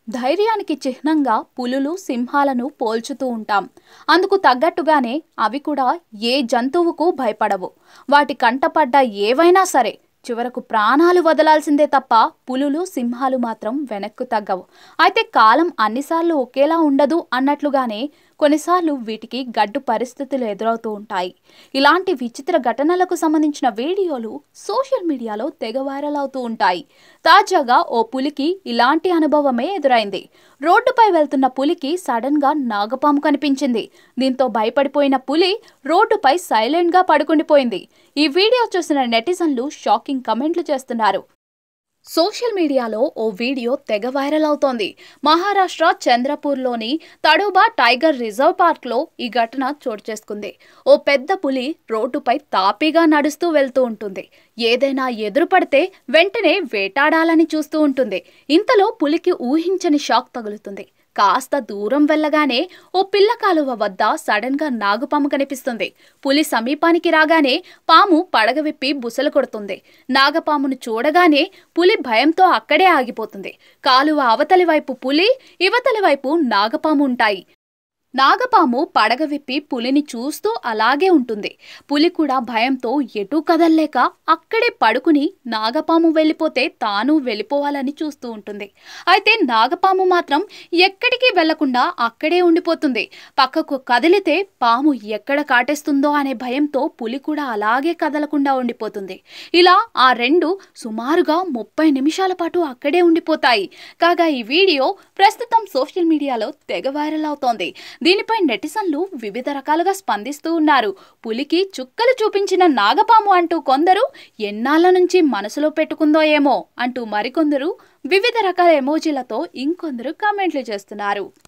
ధైర్యానికి చిహ్నంగా పులులు సింహాలను పోల్చుతూ ఉంటాం. అందుకు తగ్గట్టుగానే అవి కూడా ఏ జంతువుకు భయపడవు. వాటి కంటపడ్డ ఏవైనా సరే చివరకు ప్రాణాలు వదలాల్సిందే తప్ప పులులు సింహాలు మాత్రం వెనక్కు తగ్గవు. అయితే కాలం అన్నిసార్లు ఒకేలా ఉండదు అన్నట్లుగానే కొన్నిసార్లు వీటికి గడ్డు పరిస్థితులు ఎదురవుతూ ఉంటాయి. ఇలాంటి విచిత్ర ఘటనలకు సంబంధించిన వీడియోలు సోషల్ మీడియాలో తెగ వైరల్ అవుతూ ఉంటాయి. తాజాగా ఓ పులికి ఇలాంటి అనుభవమే ఎదురైంది. రోడ్డుపై వెళ్తున్న పులికి సడన్ గా నాగపాము కనిపించింది. దీంతో భయపడిపోయిన పులి రోడ్డుపై సైలెంట్ గా పడుకుండిపోయింది. ఈ వీడియో చూసిన నెటిజన్లు షాకింగ్ కమెంట్లు చేస్తున్నారు. సోషల్ మీడియాలో ఓ వీడియో తెగ వైరల్ అవుతోంది. మహారాష్ట్ర చంద్రపూర్లోని తడోబా టైగర్ రిజర్వ్ పార్క్లో ఈ ఘటన చోటు చేసుకుంది. ఓ పెద్ద పులి రోడ్డుపై తాపీగా నడుస్తూ వెళ్తూ ఉంటుంది. ఏదైనా ఎదురుపడితే వెంటనే వేటాడాలని చూస్తూ ఉంటుంది. ఇంతలో పులికి ఊహించని షాక్ తగులుతుంది. కాస్త దూరం వెళ్ళగానే ఓ పిల్ల కాలువ వద్ద సడన్ గా నాగుపాము కనిపిస్తుంది. పులి సమీపానికి రాగానే పాము పడగ విప్పి బుసలు కొడుతుంది. నాగపామును చూడగానే పులి భయంతో అక్కడే ఆగిపోతుంది. కాలువ అవతలి వైపు పులి, ఇవతలి వైపు నాగపాము ఉంటాయి. నాగపాము పడగ విప్పి పులిని చూస్తూ అలాగే ఉంటుంది. పులి కూడా భయంతో ఎటూ కదల్లేక అక్కడే పడుకుని నాగపాము వెళ్ళిపోతే తాను వెళ్ళిపోవాలని చూస్తూ ఉంటుంది. అయితే నాగపాము మాత్రం ఎక్కడికి వెళ్లకుండా అక్కడే ఉండిపోతుంది. పక్కకు కదిలితే పాము ఎక్కడ కాటేస్తుందో అనే భయంతో పులి కూడా అలాగే కదలకుండా ఉండిపోతుంది. ఇలా ఆ రెండు సుమారుగా 30 నిమిషాల పాటు అక్కడే ఉండిపోతాయి. కాగా ఈ వీడియో ప్రస్తుతం సోషల్ మీడియాలో తెగ వైరల్ అవుతోంది. దీనిపై నెటిజన్లు వివిధ రకాలుగా స్పందిస్తూ ఉన్నారు. పులికి చుక్కలు చూపించిన నాగపాము అంటూ కొందరు ఎన్నాళ్ల నుంచి మనసులో పెట్టుకుందో ఏమో అంటూ మరికొందరు వివిధ రకాల ఎమోజీలతో ఇంకొందరు కామెంట్లు చేస్తున్నారు.